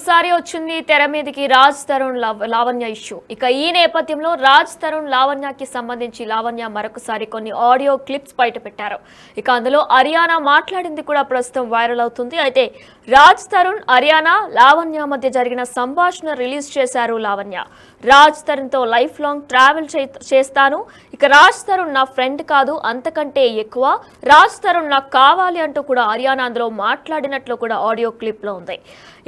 మరొకసారి వచ్చింది తెర మీదకి రాజ్ తరుణ్ లావణ్య ఇష్యూ. ఇక ఈ నేపథ్యంలో రాజ్ తరుణ్ లావణ్యకి సంబంధించి లావణ్య మరొకసారి కొన్ని ఆడియో క్లిప్స్ బయట పెట్టారు. ఇక అందులో అరియానా మాట్లాడింది కూడా ప్రస్తుతం వైరల్ అవుతుంది. అయితే రాజ్ తరుణ్, అరియానా, లావణ్య మధ్య జరిగిన సంభాషణ రిలీజ్ చేశారు లావణ్య. రాజ్ తరుణ్ తో లైఫ్ లాంగ్ ట్రావెల్ చేస్తాను. ఇక రాజ్ తరుణ్ నా ఫ్రెండ్ కాదు, అంతకంటే ఎక్కువ. రాజ్ తరుణ్ నాకు కావాలి అంటూ కూడా అరియానా అందులో మాట్లాడినట్లు కూడా ఆడియో క్లిప్ లో ఉంది.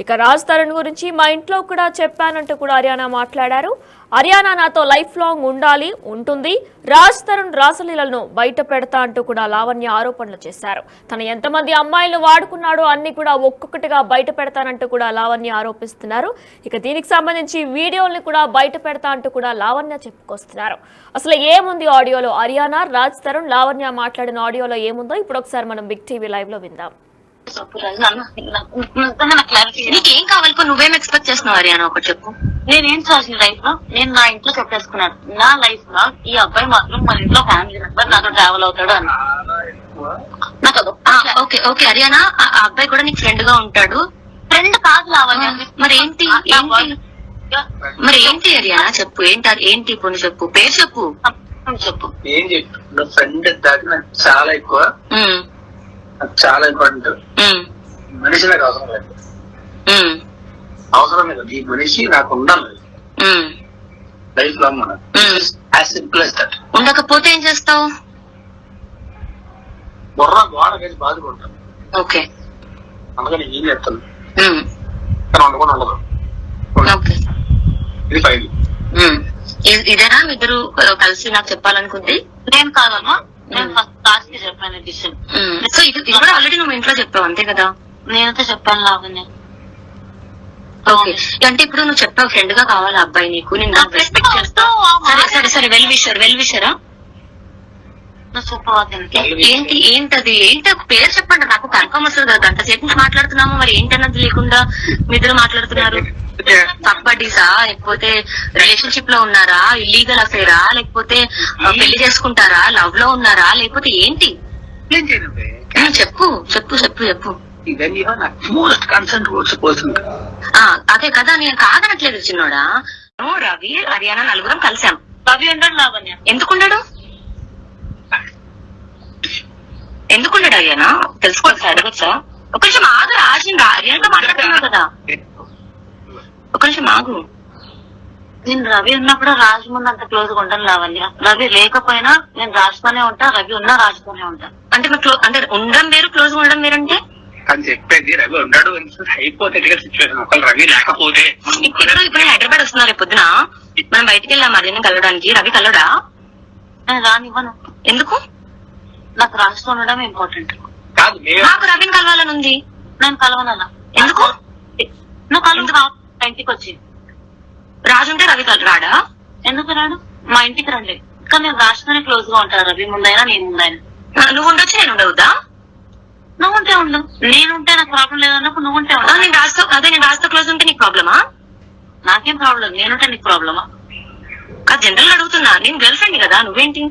ఇక రాజ్ తరుణ్ గురించి మా ఇంట్లో కూడా చెప్పానంటూ కూడా అరియానా మాట్లాడారు. అరియానా నాతో లైఫ్ లాంగ్ ఉంటుంది. రాజ్ తరుణ్ రాసలీలను బయట పెడతా అంటూ కూడా లావణ్య ఆరోపణలు చేశారు. తన ఎంతమంది అమ్మాయిలు వాడుకున్నాడో అన్ని కూడా ఒక్కొక్కటిగా బయట పెడతానంటూ కూడా లావణ్య ఆరోపిస్తున్నారు. ఇక దీనికి సంబంధించి వీడియోల్ని కూడా బయట పెడతా అంటూ కూడా లావణ్య చెప్పుకొస్తున్నారు. అసలు ఏముంది ఆడియోలో? అరియానా, రాజ్ తరుణ్, లావణ్య మాట్లాడిన ఆడియోలో ఏముందో ఇప్పుడు ఒకసారి మనం బిగ్ టీవీ లైవ్ లో విందాం. నీకేం కావాలి? నువ్వేం ఎక్స్పెక్ట్ చేస్తున్నావు అరియానా? ఒకటి చెప్పు. నేనేం చేసిన లైఫ్ లో నేను నా ఇంట్లో చెప్పేసుకున్నాను. నా లైఫ్ లో ఈ అబ్బాయి మాత్రం మన ఇంట్లో ఫ్యామిలీ మెంబర్ నాతో ట్రావెల్ అవుతాడు అని నాకు ఓకే ఓకే అరియానా, ఆ అబ్బాయి కూడా నీకు ఫ్రెండ్ గా ఉంటాడు. ఫ్రెండ్ కాదు లావణ్య. మరి ఏంటి అరియానా? చెప్పు. ఏంటి ఇప్పుడు చెప్పు, పేరు చెప్పు. చెప్పు. ఏం చెప్పు. ఫ్రెండ్ దాకా నాకు చాలా ఎక్కువ, చాలా ఇంపార్టెంట్. మనిషి నాకు అవసరం లేదు, అవసరం లేదు. ఈ మనిషి నాకు ఉండాలి లైఫ్ లాంగ్. మనం యాజ్ సింపుల్ యాజ్ దట్. ఉండకపోతే ఏం చేస్తావు? బుర్ర గోడ వేసి బాదుకుంటాను. ఓకే, అందుకని ఏం చేస్తాను కానీ ఉండకుండా ఉండదు. ఇది ఫైవ్. ఇదేనా ఇద్దరు కలిసి నాకు చెప్పాలనుకుంది? నేను కాదమ్మా, నేను ఫస్ట్ క్లాస్ కి చెప్పాను డిసిషన్. సో ఇది కూడా ఆల్రెడీ నువ్వు ఇంట్లో చెప్పావు అంతే కదా? నేనైతే చెప్పాను లావణ్య. ఓకే, అంటే ఇప్పుడు నువ్వు చెప్పావు ఫ్రెండ్ గా కావాలి అబ్బాయి నీకు, నేను రెస్పెక్ట్ చేస్తా. సరే సరే వెల్ విషరా ఏంటది? ఏంటి ఒక పేరు చెప్పండి నాకు, కన్ఫర్మ్ వస్తుంది కదా. గంట సేపు నుంచి మాట్లాడుతున్నాము, మరి ఏంటన్నది లేకుండా మీ ఇద్దరు మాట్లాడుతున్నారు. పబ్బడీసా, లేకపోతే రిలేషన్షిప్ లో ఉన్నారా, ఇల్లీగల్ అఫేరా, లేకపోతే పెళ్లి చేసుకుంటారా, లవ్ లో ఉన్నారా, లేకపోతే ఏంటి? చెప్పు చెప్పు చెప్పు చెప్పు. అదే కదా, నేను కాదనట్లేదు చిన్నోడా. రవి, హరియానా నలుగురం కలిసాం. రవి ఉండడు లావణ్య. ఎందుకున్నాడు హరియానా? తెలుసుకోవచ్చు, అడగచ్చా? ఒక నిమిషం ఆగు. రాజన్ హరియానాతో మాట్లాడుతున్నావు కదా, ఒక నిమిషం ఆగు. నేను రవి ఉన్నప్పుడు రాజు ముందు అంత క్లోజ్ గా ఉంటాను లావణ్య. రవి లేకపోయినా నేను రాజుతోనే ఉంటా, రవి ఉన్నా రాజుతోనే ఉంటా. అంటే అంటే ఉండడం వేరు, క్లోజ్ గా ఉండడం వేరంటే అని చెప్పేది. రవి ఉన్నాడు హైపోథెటికల్ సిచ్యువేషన్. ఒకవేళ రవి లేకపోతే ఇప్పుడు హైదరాబాద్ వస్తున్నారు రేపు పొద్దున, మనం బయటికి వెళ్ళాం అర్జున్ కలవడానికి. రవి కలవడా? నేను రానివ్వను. ఎందుకు? నాకు రాజుతో ఉండడం ఇంపార్టెంట్. నాకు రవిని కలవాలని ఉంది. నేను కలవనన్నా. ఎందుకు? నువ్వు కలవ ఇంటికి వచ్చి. రాజు ఉంటే రవి రాడా? ఎందుకు రాడు? మా ఇంటికి రండి. కానీ నేను రాజుతోనే క్లోజ్ గా ఉంటాను, రవి ముందైనా నేను ముందైనా. నువ్వు ఉండొచ్చు, నేను ఉండవుదా? నువ్వు ఉంటే ఉండు, నేనుంటే నాకు ప్రాబ్లం లేదన్నప్పుడు నువ్వు ఉంటే ఉండు. నేను రాజుతో క్లోజ్ ఉంటే నీకు ప్రాబ్లమా? నాకేం ప్రాబ్లం, నేనుంటే నీకు ప్రాబ్లమా? అది జనరల్ అడుగుతున్నా. నేను గర్ల్ ఫ్రెండ్ కదా, నువ్వేంటి?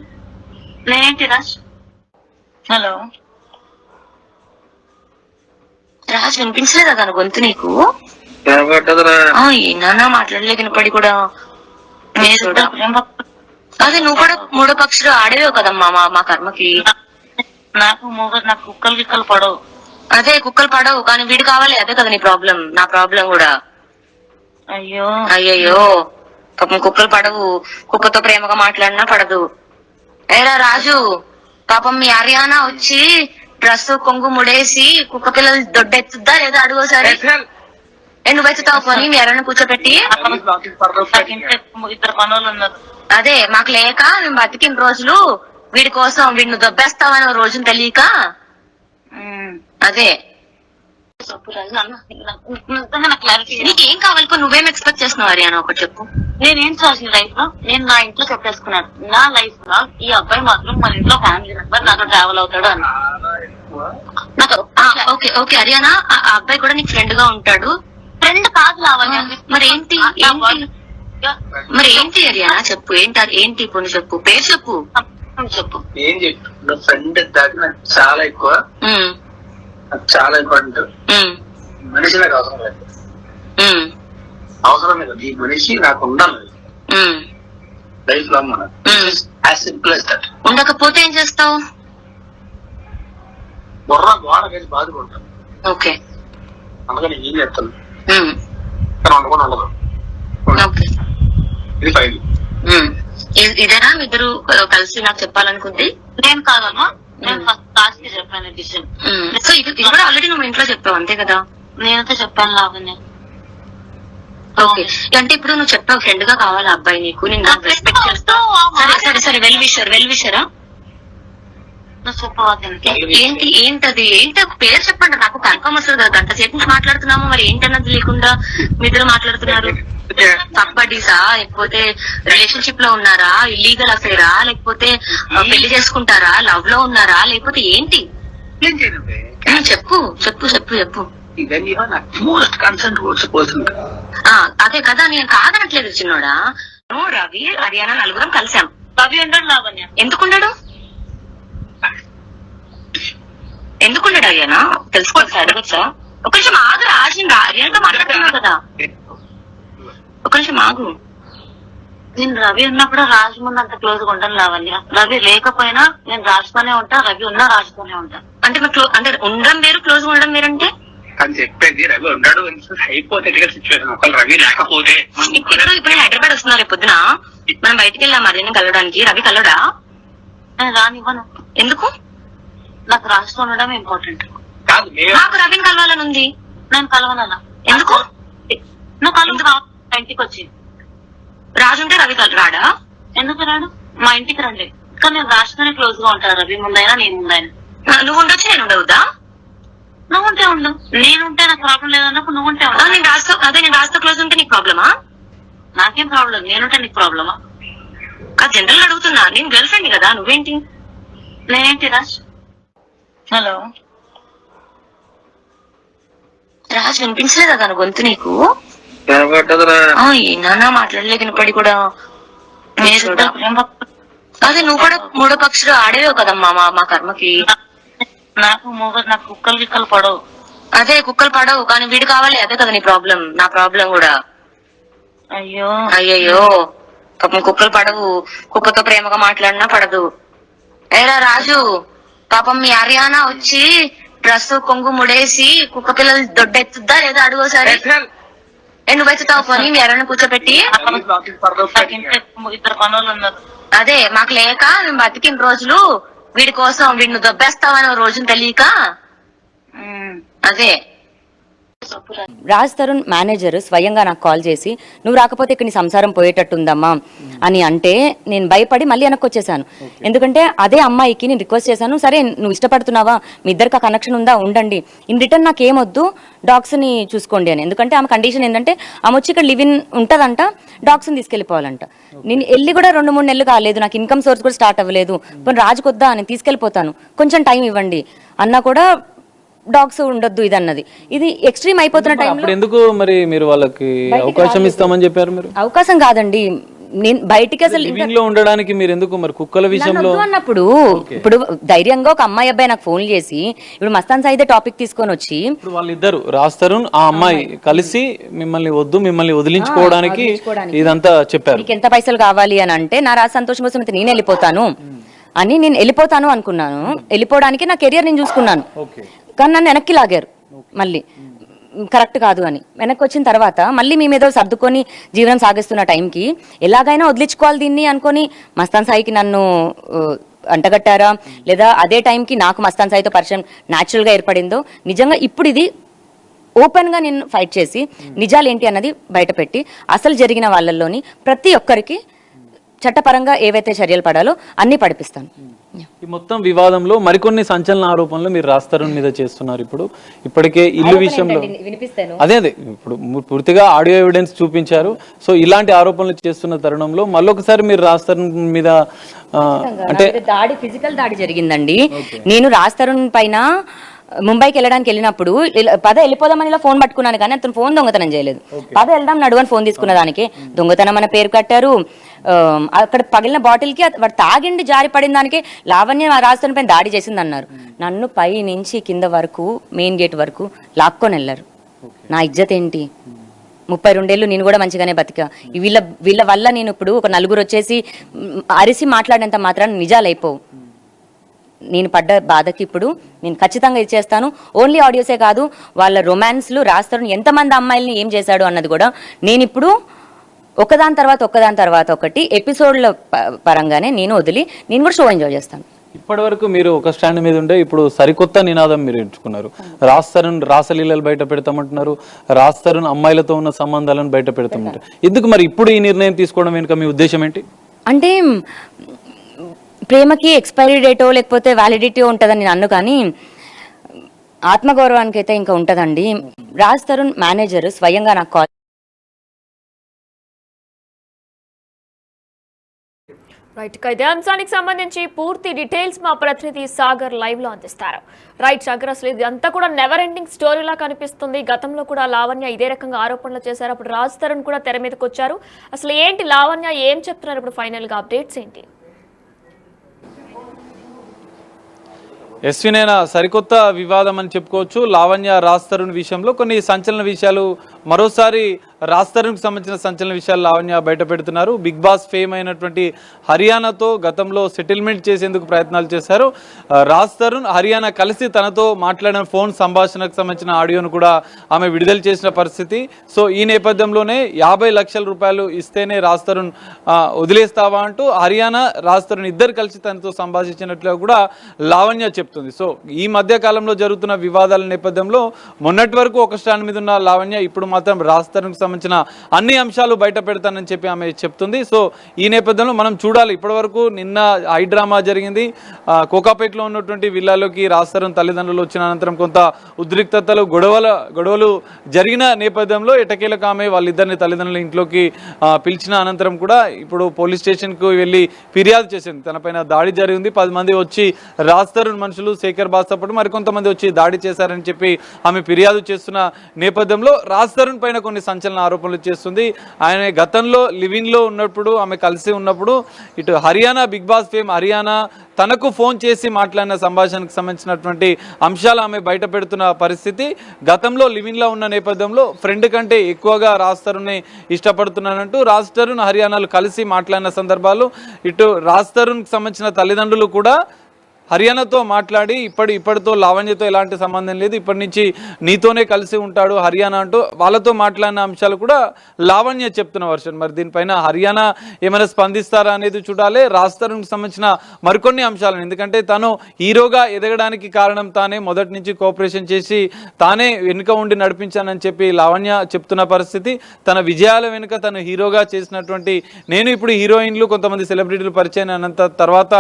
నేనేంటి రాజ్? హలో రాజ్, వినిపించలేదా తన గొంతు నీకు? ఏనా మాట్లాడలేదు వినపడి కూడా. అదే నువ్వు కూడా మూడో పక్షులు ఆడేవో కదమ్మా మా కర్మకి. నాకు కుక్కలు గిక్కలు పడవు. అదే కుక్కలు పడవు, కానీ వీడు కావాలి. అదే కదా నీ ప్రాబ్లం, నా ప్రాబ్లం కూడా. అయ్యయ్యో పాపం కుక్కలు పడవు. కుక్కతో ప్రేమగా మాట్లాడినా పడదు. ఏరా రాజు, పాపం మీ హరియానా వచ్చి డ్రెస్ కొంగు ముడేసి కుక్క పిల్లలు దొడ్డెత్తుద్దా లేదా అడుగోసారి. నువ్వు ఎత్తుతావు పోనీ మీ హరియానా కూర్చోపెట్టి. ఇద్దరు పనులు ఉన్నారు. అదే మాకు లేక మేము బతికిన రోజులు వీడి కోసం, వీడిని దొబ్బేస్తావని రోజులు తెలియక. అదే నీకేం కావాలి? నువ్వేం ఎక్స్పెక్ట్ చేస్తున్నావు హరియానా? ఒకటి చెప్పు. నేనేం చేసిన లైఫ్ లో నేను నా ఇంట్లో చెప్పేసుకున్నాను. నా లైఫ్ లో ఈ అబ్బాయి మాత్రం మన ఇంట్లో ఫ్యామిలీ మెంబర్ నాతో ట్రావెల్ అవుతాడు అని నాకు ఓకే ఓకే హరియానా, ఆ అబ్బాయి కూడా నీకు ఫ్రెండ్ గా ఉంటాడు. ఫ్రెండ్ కాదు లావణ్య. మరి ఏంటి హరియానా? చెప్పు. ఏంటి ఇప్పుడు చెప్పు, పేరు చెప్పు. చెప్పు. ఏం చెప్పు. ఫ్రెండ్ దాకా నాకు చాలా ఎక్కువ, చాలా ఇంపార్టెంట్. మనిషి నాకు అవసరం లేదు, అవసరం లేదు. ఈ మనిషి నాకు ఉండాలి లైఫ్ లో. మన యాజ్ సింపుల్ as that. ఉండకపోతే ఏం చేస్తావు? బుర్ర గోడ కలిసి బాధపడతాను. ఓకే, అందుకని ఏం చేస్తాను కానీ ఉండకుండా ఉండదు. ఇది ఫైల్. ఇదేనా ఇద్దరు కలిసి నాకు చెప్పాలనుకుంది? నేను కాదమ్మా, నేను ఫస్ట్ క్లాస్ కి చెప్పాను డిసిషన్. సో ఇది కూడా ఆల్రెడీ నువ్వు ఇంట్లో చెప్పావు అంతే కదా? నేనైతే చెప్పాను లావణ్య. ఓకే, అంటే ఇప్పుడు నువ్వు చెప్పావు ఫ్రెండ్ గా కావాలి అబ్బాయి నీకు, నేను రెస్పెక్ట్ చేస్తావు. సరే సరే, వెల్ విషరా నువ్వు చెప్పవద్దు. ఏంటది పేరు చెప్పండి, నాకు కన్ఫర్మ్ వస్తుంది కదా. గంట సేపు నుంచి మాట్లాడుతున్నాము, మరి ఏంటన్నది లేకుండా మీ ఇద్దరు మాట్లాడుతున్నారు. పబ్బడీసా, లేకపోతే రిలేషన్షిప్ లో ఉన్నారా, ఇల్లీగల్ అఫేరా, లేకపోతే పెళ్లి చేసుకుంటారా, లవ్ లో ఉన్నారా, లేకపోతే ఏంటి? చెప్పు చెప్పు చెప్పు చెప్పు. అదే కదా, నేను కాదనట్లేదు చిన్నోడా. రవి హర్యానా నలుగురం కలిసాం. రవి ఉండడు లావణ్య. ఎందుకున్నాడు హర్యానా? తెలుసుకోవచ్చా, అడగచ్చా? ఒక నిమిషం ఆగు రాజు, హర్యానాతో మాట్లాడుతున్నావు కదా, ఒక నిమిషం ఆగు. నేను రవి ఉన్నప్పుడు రాజు ముందు అంత క్లోజ్ గా ఉంటాను లావణ్య. రవి లేకపోయినా నేను రాజుతోనే ఉంటా, రవి ఉన్నా రాజుతోనే ఉంటా. అంటే అంటే ఉండడం వేరు, క్లోజ్ గా ఉండడం వేరంటే అని చెప్పేది. రవి ఉన్నాడు హైపోథెటికల్ సిచ్యువేషన్. ఒకవేళ రవి లేకపోతే ఇప్పుడు హైదరాబాద్ వస్తున్నారు రేపు పొద్దున, మనం బయటికి వెళ్ళాం అదేనా కలవడానికి. రవి కలవడా? నేను రానివ్వను. ఎందుకు? నాకు రాజుతో ఉండడం ఇంపార్టెంట్. కాదు, నాకు రవిని కలవాలని ఉంది. నేను కలవనలా. ఎందుకు? నువ్వు కలవ ఇంటికి వచ్చి. రాజు ఉంటే రవి రాడా? ఎందుకు రాడు? మా ఇంటికి రండి. కానీ నేను రాజుతోనే క్లోజ్ గా ఉంటాను, రవి ముందైనా నేను ముందైనా. నువ్వు ఉండొచ్చు, నేను ఉండవుదా? నువ్వు ఉంటే ఉండు, నేనుంటే నాకు ప్రాబ్లం లేదన్నప్పుడు నువ్వు ఉంటే ఉండు. నేను రాజుతో క్లోజ్ ఉంటే నీకు ప్రాబ్లమా? నాకేం ప్రాబ్లం, నేనుంటే నీకు ప్రాబ్లమా? జనరల్ అడుగుతున్నా, నేను గర్ల్ ఫ్రెండ్ కదా, నువ్వేంటి? నేనేంటి రాజ్? హలో రాజు, వినిపించలేదా తన గొంతు నీకు? ఏనా మాట్లాడలే వినపడి కూడా. అదే నువ్వు కూడా మూడో పక్షులు ఆడేవో కదమ్మా మా కర్మకి. నాకు కుక్కలు గిక్కలు పడవు. అదే కుక్కలు పడవు, కానీ వీడు కావాలి. అదే కదా నీ ప్రాబ్లం, నా ప్రాబ్లం కూడా. అయ్యయ్యో పాపం కుక్కలు పడవు, కుక్కతో ప్రేమగా మాట్లాడినా పడదు. ఏరా రాజు, పాపం మీ హర్యానా వచ్చి డ్రెస్ కొంగు ముడేసి కుక్క పిల్లలు దొడ్డెత్తుద్దా లేదా అడుగోసారి. నువ్వు ఎత్తుతావు పోనీ మీ హర్యానా కూర్చోబెట్టి. ఇద్దరు పనులు ఉన్నారు. అదే మాకు లేక మేము బతికిన రోజులు వీడి కోసం, వీడిని దొబ్బేస్తావని రోజును తెలియక. అదే రాజ్ తరుణ్ మేనేజర్ స్వయంగా నాకు కాల్ చేసి, నువ్వు రాకపోతే ఇక్కడ నీ సంసారం పోయేటట్టుందమ్మా అని అంటే నేను భయపడి మళ్ళీ వెనక్కి వచ్చేసాను. ఎందుకంటే అదే అమ్మాయికి నేను రిక్వెస్ట్ చేశాను, సరే నువ్వు ఇష్టపడుతున్నావా, మీ ఇద్దరికి ఆ కనెక్షన్ ఉందా, ఉండండి, ఇన్ రిటర్న్ నాకు ఏమొద్దు, డాగ్స్ని చూసుకోండి అని. ఎందుకంటే ఆమె కండిషన్ ఏంటంటే ఆమె వచ్చి ఇక్కడ లివ్ ఇన్ ఉంటుందంట, డాగ్స్ని తీసుకెళ్ళిపోవాలంట. నేను వెళ్ళి కూడా 2-3 నెలలు కాలేదు, నాకు ఇన్కమ్ సోర్స్ కూడా స్టార్ట్ అవ్వలేదు. ఇప్పుడు రాజుకొద్దా అని తీసుకెళ్ళిపోతాను, కొంచెం టైం ఇవ్వండి అన్నా కూడా డాగ్స్ ఉండొద్దు ఇది అన్నది. ఇది ఎక్స్ట్రీమ్ అయిపోతున్న టైంలో ఎందుకు మరి మీరు వాళ్ళకి అవకాశం ఇస్తామని చెప్పారు? మీరు అవకాశం కాదండి, నేను బయటికి అసలు లో ఉండడానికి మీరు ఎందుకు మరి కుక్కల విషయంలో అన్నప్పుడు ఇప్పుడు ధైర్యంగా ఒక అమ్మాయి అబ్బాయి నాకు ఫోన్ చేసి ఇప్పుడు మస్తాన్ సాయిదే టాపిక్ తీసుకొని వచ్చి ఇప్పుడు వాళ్ళిద్దరు రాజ్ తరుణ్ ఆ అమ్మాయి కలిసి మిమ్మల్ని వదిలించుకోవడానికి ఇదంతా చెప్పారు. నీకు ఎంత పైసలు కావాలి అని అంటే, నా రాజ్ సంతోషం కోసం అయితే నేను వెళ్ళిపోతాను అని, నేను వెళ్ళిపోతాను అనుకున్నాను. వెళ్ళిపోవడానికి నా కెరియర్ నేను చూసుకున్నాను, కానీ నన్ను వెనక్కి లాగారు. మళ్ళీ కరెక్ట్ కాదు అని వెనక్కి వచ్చిన తర్వాత మళ్ళీ మీ మీద సర్దుకొని జీవనం సాగిస్తున్న టైంకి ఎలాగైనా వదిలించుకోవాలి దీన్ని అనుకొని మస్తాన్ సాయికి నన్ను అంటగట్టారా, లేదా అదే టైంకి నాకు మస్తాన్ సాయితో పరిచయం న్యాచురల్గా ఏర్పడిందో, నిజంగా ఇప్పుడు ఇది ఓపెన్గా నేను ఫైట్ చేసి నిజాలు ఏంటి అన్నది బయటపెట్టి అసలు జరిగిన వాళ్ళల్లోని ప్రతి ఒక్కరికి చట్టపరంగా ఏవైతే చర్యలు పడాలో అన్ని పడిపిస్తాను. ఈ మొత్తం వివాదంలో మరికొన్ని సంచలన ఆరోపణలు మీరు రాజ్ తరుణ్ మీద చేస్తున్నారు. ఇప్పటికే ఇల్లు విషయంలో అదే ఇప్పుడు పూర్తిగా ఆడియో ఎవిడెన్స్ చూపించారు. సో ఇలాంటి ఆరోపణలు చేస్తున్న తరుణంలో మళ్ళొకసారి మీరు రాజ్ తరుణ్ మీద అంటే ఫిజికల్ దాడి జరిగిందండి. నేను రాజ్ తరుణ్ పైన ముంబైకి వెళ్ళినప్పుడు వెళ్ళిపోదామని ఇలా ఫోన్ పట్టుకున్నాను, కానీ అతను ఫోన్ దొంగతనం చేయలేదు. వెళ్దాం నడువని ఫోన్ తీసుకున్న దానికి దొంగతనం అనే పేరు కట్టారు. అక్కడ పగిలిన బాటిల్ కి వాడు తాగిండి జారి పడిన దానికి లావణ్య రాజధాని పైన దాడి చేసింది అన్నారు. నన్ను పై నుంచి కింద వరకు మెయిన్ గేట్ వరకు లాక్కొని వెళ్ళారు. నా ఇజ్జత్ ఏంటి? 32 ఏళ్ళు నేను కూడా మంచిగానే బతికా. వీళ్ళ వల్ల నేను ఇప్పుడు ఒక నలుగురు వచ్చేసి అరిసి మాట్లాడేంత మాత్రాన నిజాలు అయిపోవు. నేను పడ్డ బాధకి ఇప్పుడు నేను ఖచ్చితంగా ఇచ్చేస్తాను. ఓన్లీ ఆడియోసే కాదు, వాళ్ళ రొమాన్స్లు రాస్తారు, ఎంతమంది అమ్మాయిల్ని ఏం చేశాడు అన్నది కూడా నేను ఇప్పుడు ఒకదాని తర్వాత ఒకటి ఎపిసోడ్ల పరంగానే నేను వదిలి నేను కూడా షో ఎంజాయ్ చేస్తాను. ఇప్పటి వరకు మీరు ఒక స్టాండ్ మీద ఉండే ఇప్పుడు సరికొత్త నినాదం మీరు ఎంచుకున్నారు. రాసలీలలు బయట పెడతామంటున్నారు, అమ్మాయిలతో ఉన్న సంబంధాలను బయట పెడతామంటారు. ఎందుకు మరి ఇప్పుడు ఈ నిర్ణయం తీసుకోవడం వెనుక మీ ఉద్దేశం ఏంటి? అంటే ప్రేమకి ఎక్స్పైరీ డేటో లేకపోతే వ్యాలిడిటీ ఉంటుందని నేను అన్ను, కానీ ఆత్మగౌరవానికి అయితే ఇంకా ఉంటుందండి. రాజ్ తరుణ్ మేనేజర్ స్వయంగా నాకు కాల్ రైట్, ఇదే అంశానికి సంబంధించి పూర్తి డీటెయిల్స్ మా ప్రతినిధి సాగర్ లైవ్ లో అందిస్తారు. రైట్ సాగర్, అసలు ఇది అంతా కూడా నెవర్ ఎండింగ్ స్టోరీలా కనిపిస్తుంది. గతంలో కూడా లావణ్య ఇదే రకంగా ఆరోపణలు చేశారు, అప్పుడు రాజ్ తరుణ్ కూడా తెర మీదకి వచ్చారు. అసలు ఏంటి లావణ్య ఏం చెప్తున్నారు ఇప్పుడు, ఫైనల్ గా అప్డేట్స్ ఏంటి? ఎస్వినైనా సరికొత్త వివాదం అని చెప్పుకోవచ్చు. లావణ్య రాజ్ తరుణ్ విషయంలో కొన్ని సంచలన విషయాలు, మరోసారి రాజ్ తరుణ్కి సంబంధించిన సంచలన విషయాలు లావణ్య బయట పెడుతున్నారు. బిగ్ బాస్ ఫేమ్ అయినటువంటి హరియానాతో గతంలో సెటిల్మెంట్ చేసేందుకు ప్రయత్నాలు చేశారు. రాజ్ తరుణ్ హరియానా కలిసి తనతో మాట్లాడిన ఫోన్ సంభాషణకు సంబంధించిన ఆడియోను కూడా ఆమె విడుదల చేసిన పరిస్థితి. సో ఈ నేపథ్యంలోనే 50 లక్షల రూపాయలు ఇస్తేనే రాజ్ తరుణ్ వదిలేస్తావా అంటూ హరియానా రాజ్ తరుణ్ ఇద్దరు కలిసి తనతో సంభాషించినట్లుగా కూడా లావణ్య చెప్తుంది. సో ఈ మధ్య కాలంలో జరుగుతున్న వివాదాల నేపథ్యంలో మొన్నటి వరకు ఒక స్టాండ్ మీద ఉన్న లావణ్య ఇప్పుడు మాత్రం రాజ్ తరుణ్కి సంబంధించిన అన్ని అంశాలు బయట పెడతానని చెప్పి ఆమె చెప్తుంది. సో ఈ నేపథ్యంలో మనం చూడాలి. ఇప్పటి వరకు నిన్న హై డ్రామా జరిగింది. కోకాపేటలో ఉన్నటువంటి విల్లాలోకి రాజ్ తరుణ్ తల్లిదండ్రులు వచ్చిన అనంతరం కొంత ఉద్రిక్తతలు గొడవలు జరిగిన నేపథ్యంలో ఎటకేలకు ఆమె వాళ్ళిద్దరిని తల్లిదండ్రుల ఇంట్లోకి పిలిచిన అనంతరం కూడా ఇప్పుడు పోలీస్ స్టేషన్కు వెళ్ళి ఫిర్యాదు చేసింది. తనపైన దాడి జరిగింది, 10 మంది వచ్చి రాజ్ తరుణ్ మనుషులు శేఖర్ బాస్తో పాటు మరికొంతమంది వచ్చి దాడి చేశారని చెప్పి ఆమె ఫిర్యాదు చేస్తున్న నేపథ్యంలో రాజ్ తరుణ్ పైన కొన్ని సంచలన ఆరోపణలు చేస్తుంది. ఆయన గతంలో లివింగ్ లో ఉన్నప్పుడు ఆమె కలిసి ఉన్నప్పుడు ఇటు Ariyana Bigg Boss fame Ariyana తనకు ఫోన్ చేసి మాట్లాడిన సంభాషణకు సంబంధించినటువంటి అంశాలు ఆమె బయట పెడుతున్న పరిస్థితి. గతంలో లివింగ్ లో ఉన్న నేపథ్యంలో ఫ్రెండ్ కంటే ఎక్కువగా రాజ్ తరుణ్ని ఇష్టపడుతున్నానంటూ రాజ్ తరుణ్ హరియానాలు కలిసి మాట్లాడిన సందర్భాలు, ఇటు రాజ్ తరుణ్కి సంబంధించిన తల్లిదండ్రులు కూడా హరియానాతో మాట్లాడి ఇప్పటితో లావణ్యతో ఎలాంటి సంబంధం లేదు, ఇప్పటి నుంచి నీతోనే కలిసి ఉంటాడు హరియానా అంటూ వాళ్ళతో మాట్లాడిన అంశాలు కూడా లావణ్య చెప్తున్న వర్షన్. మరి దీనిపైన హరియానా ఏమైనా స్పందిస్తారా అనేది చూడాలి. రాజ్ తరుణ్కి సంబంధించిన మరికొన్ని అంశాలను, ఎందుకంటే తను హీరోగా ఎదగడానికి కారణం తానే, మొదటి నుంచి కోఆపరేషన్ చేసి తానే వెనుక ఉండి నడిపించానని చెప్పి లావణ్య చెప్తున్న పరిస్థితి. తన విజయాల వెనుక తను హీరోగా చేసినటువంటి, నేను ఇప్పుడు హీరోయిన్లు కొంతమంది సెలబ్రిటీలు పరిచయం అయినంత తర్వాత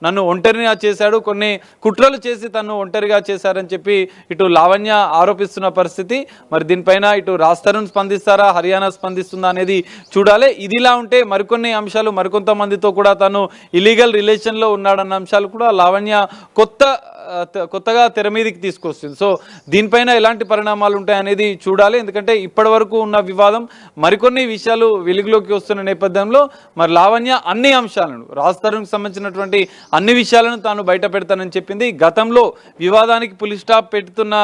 నన్ను ఒంటరిగా చేశాడు, కొన్ని కుట్రలు చేసి తను ఒంటరిగా చేశారని చెప్పి ఇటు లావణ్య ఆరోపిస్తున్న పరిస్థితి. మరి దీనిపైన ఇటు రాజ్ తరుణ్ స్పందిస్తారా, హరియానా స్పందిస్తుందా అనేది చూడాలి. ఇదిలా ఉంటే మరికొన్ని అంశాలు, మరికొంతమందితో కూడా తను ఇలీగల్ రిలేషన్లో ఉన్నాడన్న అంశాలు కూడా లావణ్య కొత్తగా తెర మీదకి తీసుకొస్తుంది. సో దీనిపైన ఎలాంటి పరిణామాలు ఉంటాయనేది చూడాలి. ఎందుకంటే ఇప్పటి వరకు ఉన్న వివాదం మరికొన్ని విషయాలు వెలుగులోకి వస్తున్న నేపథ్యంలో మరి లావణ్య అన్ని అంశాలను, రాజ్ తరుణ్కి సంబంధించినటువంటి అన్ని విషయాలను తాను బయట పెడతానని చెప్పింది. గతంలో వివాదానికి పులి స్టాప్ పెడుతున్న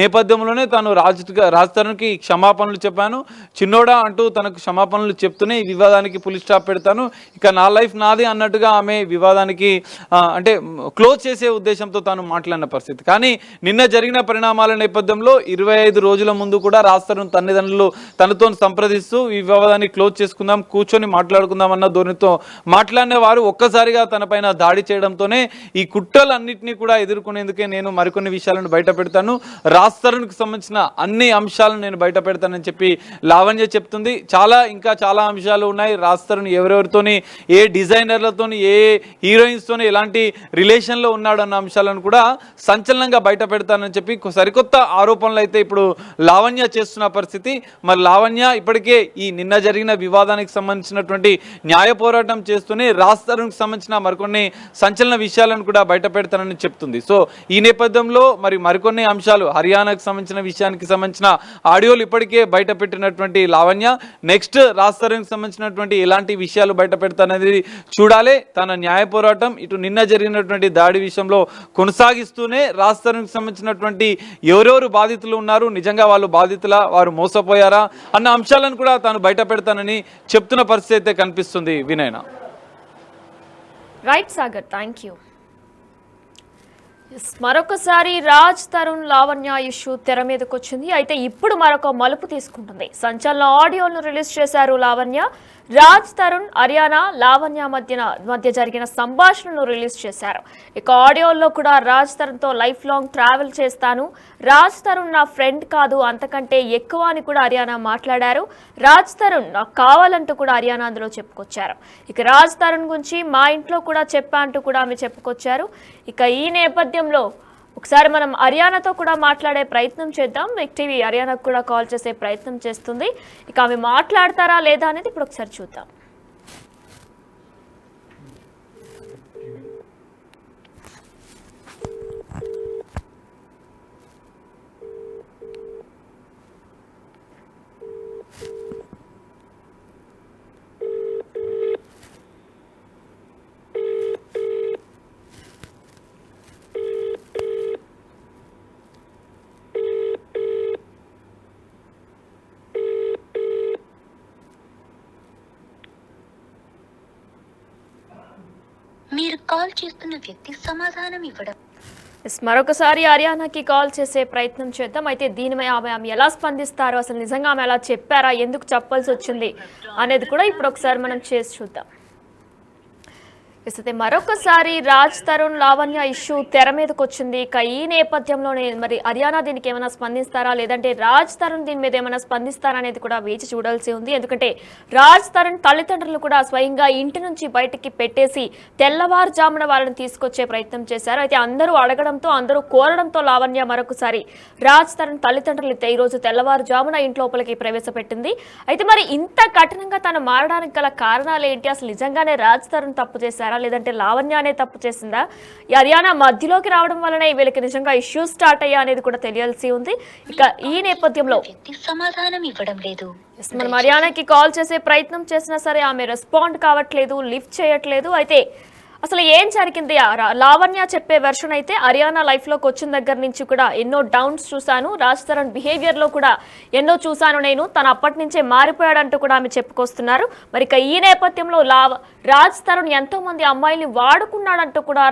నేపథ్యంలోనే తాను రాజ్ తరుణ్కి క్షమాపణలు చెప్పాను, చిన్నోడా అంటూ తనకు క్షమాపణలు చెప్తూనే ఈ వివాదానికి పులి స్టాప్ పెడతాను, ఇక నా లైఫ్ నాది అన్నట్టుగా ఆమె వివాదానికి అంటే క్లోజ్ చేసే ఉద్దేశంతో తాను మాట్లాడిన పరిస్థితి. కానీ నిన్న జరిగిన పరిణామాల నేపథ్యంలో 25 రోజుల ముందు కూడా రాజ్ తరుణ్ తల్లిదండ్రులు తనతో సంప్రదిస్తూ ఈ వివాదాన్ని క్లోజ్ చేసుకుందాం, కూర్చొని మాట్లాడుకుందాం అన్న ధోరణితో మాట్లాడిన వారు ఒక్కసారిగా తనపైన దాడి చేయడంతోనే ఈ కుట్రలన్నింటినీ కూడా ఎదుర్కొనేందుకే నేను మరికొన్ని విషయాలను బయట పెడతాను, రాజ్ తరుణ్కి సంబంధించిన అన్ని అంశాలను నేను బయట పెడతానని చెప్పి లావణ్య చెప్తుంది. ఇంకా చాలా అంశాలు ఉన్నాయి. రాజ్ తరుణ్ ఎవరెవరితోని, ఏ డిజైనర్లతోని, ఏ హీరోయిన్స్తోని ఎలాంటి రిలేషన్లో ఉన్నాడు అన్న అంశాలను కూడా సంచలనంగా బయట పెడతానని చెప్పి సరికొత్త ఆరోపణలు అయితే ఇప్పుడు లావణ్య చేస్తున్న పరిస్థితి. మరి లావణ్య ఇప్పటికే ఈ నిన్న జరిగిన వివాదానికి సంబంధించినటువంటి న్యాయ పోరాటం చేస్తూనే రాజ్ తరుణ్కి సంబంధించిన మరికొన్ని సంచలన విషయాలను కూడా బయట పెడతానని చెప్తుంది. సో ఈ నేపథ్యంలో మరికొన్ని అంశాలు, హరియానాకు సంబంధించిన విషయానికి సంబంధించిన ఆడియోలు ఇప్పటికే బయట పెట్టినటువంటి లావణ్య నెక్స్ట్ రాజ్ తరుణ్కి సంబంధించినటువంటి ఎలాంటి విషయాలు బయట పెడతాననేది చూడాలి. తన న్యాయ పోరాటం ఇటు నిన్న జరిగినటువంటి దాడి విషయంలో కొనసాగుతుంది. కొనసాగిస్తూనే రాజ్ తరుణ్కి సంబంధించినటువంటి ఎవరెవరు బాధితులు ఉన్నారు, నిజంగా వాళ్ళు బాధితులా, వారు మోసపోయారా అన్న అంశాలను కూడా తాను బయట పెడతానని చెప్తున్న పరిస్థితి అయితే కనిపిస్తుంది. వినయన. Right Sagar, thank you. మరొకసారి రాజ్ తరుణ్ లావణ్య ఇష్యూ తెర మీదకి వచ్చింది. అయితే ఇప్పుడు మరొక మలుపు తీసుకుంటుంది. సంచలన ఆడియోలను రిలీజ్ చేశారు లావణ్య. రాజ్ తరుణ్, అరియానా, లావణ్య మధ్య జరిగిన సంభాషణను రిలీజ్ చేశారు. ఇక ఆడియోల్లో కూడా రాజ్ తరుణ్తో లైఫ్ లాంగ్ ట్రావెల్ చేస్తాను, రాజ్ తరుణ్ నా ఫ్రెండ్ కాదు, అంతకంటే ఎక్కువ అని కూడా అరియానా మాట్లాడారు. రాజ్ తరుణ్ నాకు కావాలంటూ కూడా అరియానా అందులో చెప్పుకొచ్చారు. ఇక రాజ్ తరుణ్ గురించి మా ఇంట్లో కూడా చెప్పా అంటూ కూడా ఆమె చెప్పుకొచ్చారు. ఇక ఈ నేపథ్యంలో ఒకసారి మనం అరియానాతో కూడా మాట్లాడే ప్రయత్నం చేద్దాం. మెక్ టీవీ అరియానాకు కూడా కాల్ చేసే ప్రయత్నం చేస్తుంది. ఇక ఆమె మాట్లాడతారా లేదా అనేది ఇప్పుడు ఒకసారి చూద్దాం. మీరు కాల్ చేస్తున్న వ్యక్తి సమాధానం ఇవ్వడం. మరొకసారి అరియానాకి కాల్ చేసే ప్రయత్నం చేద్దాం. అయితే దీనిపై ఆమె ఎలా స్పందిస్తారో, అసలు నిజంగా ఆమె అలా చెప్పారా, ఎందుకు చెప్పాల్సి వచ్చింది అనేది కూడా ఇప్పుడు ఒకసారి మనం చేసి చూద్దాం. అయితే మరొకసారి రాజ్ తరుణ్ లావణ్య ఇష్యూ తెర మీదకి వచ్చింది. ఇక ఈ నేపథ్యంలోనే మరి అరియానా దీనికి ఏమైనా స్పందిస్తారా, లేదంటే రాజ్ తరుణ్ దీని మీద ఏమైనా స్పందిస్తారా అనేది కూడా వేచి చూడాల్సి ఉంది. ఎందుకంటే రాజ్ తరుణ్ తల్లిదండ్రులు కూడా స్వయంగా ఇంటి నుంచి బయటికి పెట్టేసి తెల్లవారుజామున వాళ్ళని తీసుకొచ్చే ప్రయత్నం చేశారు. అయితే అందరూ అడగడంతో, అందరూ కోరడంతో లావణ్య మరొకసారి రాజ్ తరుణ్ తల్లిదండ్రులు ఈ రోజు తెల్లవారుజామున ఇంట్లోపలికి ప్రవేశపెట్టింది. అయితే మరి ఇంత కఠినంగా తను మారడానికి గల కారణాలు ఏంటి, అసలు నిజంగానే రాజ్ తరుణ్ తప్పు చేశారా, లేదంటే లావణ్యనే తప్పు చేసిందా, అరియానా మధ్యలోకి రావడం వల్లనే వీళ్ళకి నిజంగా ఇష్యూస్ స్టార్ట్ అయ్యా అనేది కూడా తెలియాల్సి ఉంది. ఇక ఈ నేపథ్యంలో సమాధానం ఇవ్వడం లేదు. మనం అరియానాకి కాల్ చేసే ప్రయత్నం చేసినా సరే ఆమె రెస్పాండ్ కావట్లేదు, లిఫ్ట్ చేయట్లేదు. అయితే అసలు ఏం జరిగింది, లావణ్య చెప్పే వెర్షన్ అయితే అరియానా లైఫ్లోకి వచ్చిన దగ్గర నుంచి కూడా ఎన్నో డౌన్స్ చూశాను, రాజ్ తరుణ్ బిహేవియర్లో కూడా ఎన్నో చూశాను నేను, తను అప్పటి నుంచే మారిపోయాడంటూ కూడా ఆమె చెప్పుకొస్తున్నారు. మరి ఇక ఈ నేపథ్యంలో రాజ్ తరుణ్ ఎంతో మంది అమ్మాయిల్ని వాడుకున్నాడంటూ కూడా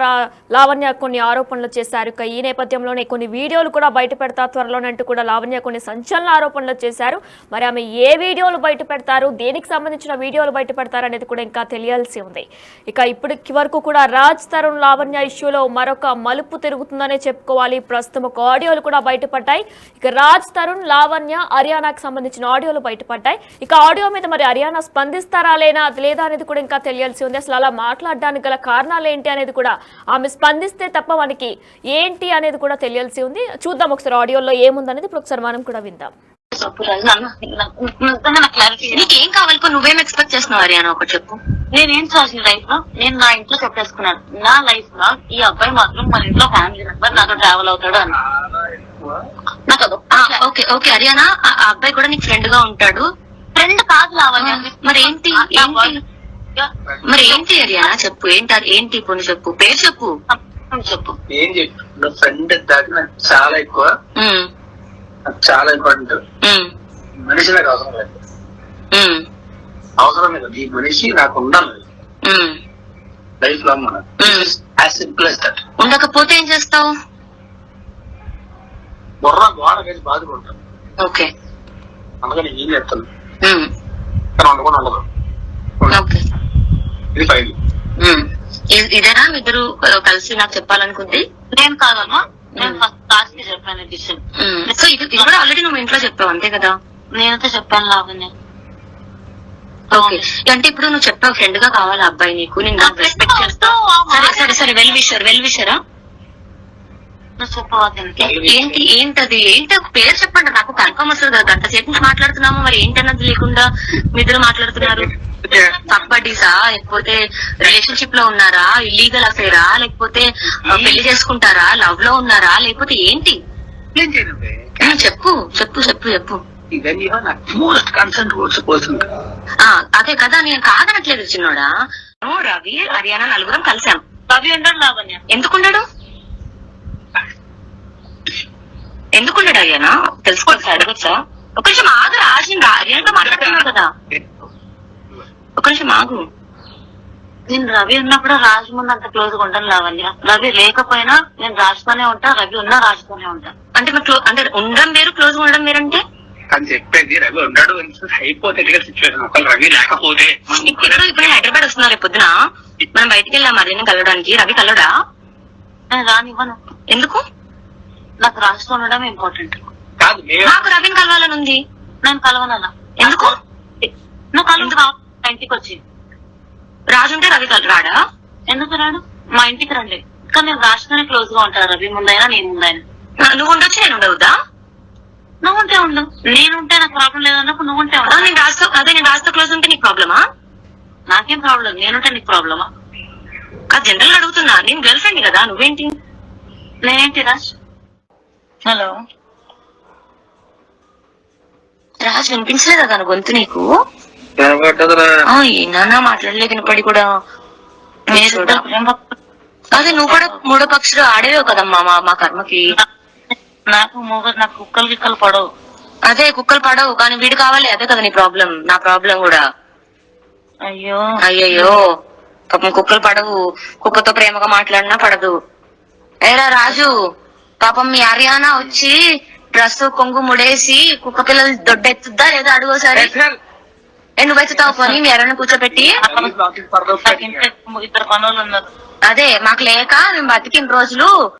లావణ్య కొన్ని ఆరోపణలు చేశారు. ఇక ఈ నేపథ్యంలోనే కొన్ని వీడియోలు కూడా బయట పెడతా త్వరలోనంటూ కూడా లావణ్య కొన్ని సంచలన ఆరోపణలు చేశారు. మరి ఆమె ఏ వీడియోలు బయట పెడతారు, దేనికి సంబంధించిన వీడియోలు బయట పెడతారు అనేది కూడా ఇంకా తెలియాల్సి ఉంది. ఇక ఇప్పటికి వరకు కూడా రాజ్ తరుణ్ లావణ్య ఇష్యూలో మరొక మలుపు తిరుగుతుందనే చెప్పుకోవాలి. ప్రస్తుతం ఒక ఆడియోలు కూడా బయటపడ్డాయి. ఇక రాజ్ తరుణ్, లావణ్య, అరియానాకి సంబంధించిన ఆడియోలు బయటపడ్డాయి. ఇక ఆడియో మీద మరి అరియానా స్పందిస్తారా లేదా అనేది కూడా ఇంకా తెలియాల్సి ఉంది. అసలు అలా మాట్లాడడానికి గల కారణాలు ఏంటి అనేది కూడా, ఆమె స్పందిస్తే తప్ప మనకి ఏంటి అనేది కూడా తెలియాల్సి ఉంది. చూద్దాం ఒకసారి ఆడియోలో ఏముందనేది ఇప్పుడు ఒకసారి మనం కూడా విందాం. నీకేం కావాలి, నువ్వేం ఎక్స్పెక్ట్ చేస్తున్నావు అరియానా, ఒకటి చెప్పు. నేనేం చేసిన లైఫ్ లో నేను నా ఇంట్లో చెప్పేసుకున్నాను, నా లైఫ్ లో ఈ అబ్బాయి మాత్రం మన ఇంట్లో ఫ్యామిలీ మెంబర్ నాతో ట్రావెల్ అవుతాడు అని. నాకు ఓకే ఓకే అరియానా, ఆ అబ్బాయి కూడా నీకు ఫ్రెండ్ గా ఉంటాడు. ఫ్రెండ్ కాదు లావణ్య. మరి ఏంటి అరియానా చెప్పు, ఏంటి ఇప్పుడు చెప్పు, పేరు చెప్పు. చెప్పు ఏం చెప్పు, ఫ్రెండ్ దాకా నాకు చాలా ఎక్కువ, చాలా ఇంపార్టెంట్. మనిషి నాకు అవసరం లేదు, అవసరం లేదు, ఈ మనిషి నాకు ఉండాలి life long. As simple as that. ఉండకపోతే ఏం చేస్తావు? గోడ వేసి బాదుకుంటాను. ఓకే, అందుకని ఏం చేస్తాను, కానీ ఉండకుండా ఉండదు. ఇది ఫైల్. ఇదేనా ఇద్దరు కలిసి నాకు చెప్పాలనుకుంది? నేను కాదమ్మా, నేను ఫస్ట్ క్లాస్ కి చెప్పాను డిసిషన్. సో ఇది కూడా ఆల్రెడీ నువ్వు ఇంట్లో చెప్పావు అంతే కదా? నేనైతే చెప్పాను లావణ్య. ఓకే, అంటే ఇప్పుడు నువ్వు చెప్పావు ఫ్రెండ్ గా కావాలి అబ్బాయి నీకు, నేను రెస్పెక్ట్ చేస్తా. సరే సరే వెల్ విషరా ఏంటది పేరు చెప్పండి, నాకు కన్ఫర్మ్ వస్తుంది కదా. గంట సేపు నుంచి మాట్లాడుతున్నాము, మరి ఏంటన్నది లేకుండా మీ ఇద్దరు మాట్లాడుతున్నారు. పబ్బడీసా, లేకపోతే రిలేషన్షిప్ లో ఉన్నారా, ఇల్లీగల్ అఫేరా, లేకపోతే పెళ్లి చేసుకుంటారా, లవ్ లో ఉన్నారా, లేకపోతే ఏంటి? చెప్పు చెప్పు చెప్పు చెప్పు. అదే కదా, నేను కాదనట్లేదు చిన్నోడా. రవి, హర్యానా నలుగురం కలిసాం. రవి ఉండడు లావణ్య. ఎందుకున్నాడు? అయ్యానా తెలుసుకోవచ్చు అడగచ్చా? ఒక నిమిషం ఆగు రాజ్, నేను ఆర్యాతో మాట్లాడుతున్నావు కదా, ఒక నిమిషం ఆగు. నేను రవి ఉన్నప్పుడు రాజు ముందు అంత క్లోజ్ గా ఉండను లావణ్య. రవి లేకపోయినా నేను రాజుతోనే ఉంటా, రవి ఉన్నా రాజుతోనే ఉంటా. అంటే మీరు అంటే ఉండడం వేరు, క్లోజ్ గా ఉండడం వేరంటే? అని చెప్పేది రవి ఉన్నాడు హైపోథెటికల్ సిచ్యువేషన్. ఒకవేళ రవి లేకపోతే ఇప్పుడు హైదరాబాద్ వస్తున్నారు రేపు పొద్దున, మనం బయటికి వెళ్ళాం అర్జున్ కలవడానికి. రవి కలవడా? నేను రానివ్వను. ఎందుకు? నాకు రాజుతో ఉండడం ఇంపార్టెంట్. కాదు నాకు రవిని కలవాలని ఉంది. నేను కలవనన్నా. ఎందుకు? నువ్వు కలవ ఇంటికి వచ్చి. రాజు ఉంటే రవి రాడా? ఎందుకు రాడు? మా ఇంటికి రండి. కానీ నేను రాజుతోనే క్లోజ్ గా ఉంటాను, రవి ముందైనా నేను ముందైనా. నువ్వు ఉండొచ్చు, నేను ఉండవద్దా? నువ్వు ఉంటే ఉండు, నేనుంటే నాకు ప్రాబ్లం లేదన్నప్పుడు నువ్వు ఉంటే ఉండు. నేను రాజుతో నేను రాజుతో క్లోజ్ ఉంటే నీకు ప్రాబ్లమా? నాకేం ప్రాబ్లం లేదు, నేనుంటే నీకు ప్రాబ్లమా? అది జనరల్ అడుగుతున్నా, నేను గర్ల్ ఫ్రెండ్ కదా, నువ్వేంటి? నేనేంటి రాజ్? హలో రాజు వినిపించలేదా తన గొంతు నీకు? కనబడ్డదురా. ఏనా మాట్లాడలే వినపడి కూడా. అదే నువ్వు కూడా మూడో పక్షులు ఆడేవే కదమ్మా మా కర్మకి. నాకు నాకు కుక్కలు గిక్కలు పడవు. అదే కుక్కలు పడవు కానీ వీడు కావాలి, అదే కదా నీ ప్రాబ్లం, నా ప్రాబ్లం కూడా. అయ్యో అయ్యయ్యో పాపం కుక్కలు పడవు, కుక్కతో ప్రేమగా మాట్లాడినా పడదు. ఏరా రాజు, పాపం మీ హర్యానా వచ్చి డ్రెస్ కొంగు ముడేసి కుక్క పిల్లలు దొడ్డెత్తుద్దా లేదా అడుగోసారి. నువ్వు ఎత్తుతావు పోనీ మీ ఎవరైనా కూర్చోబెట్టి. ఇద్దరు పనులు ఉన్నారు. అదే మాకు లేక మేము బతికిన రోజులు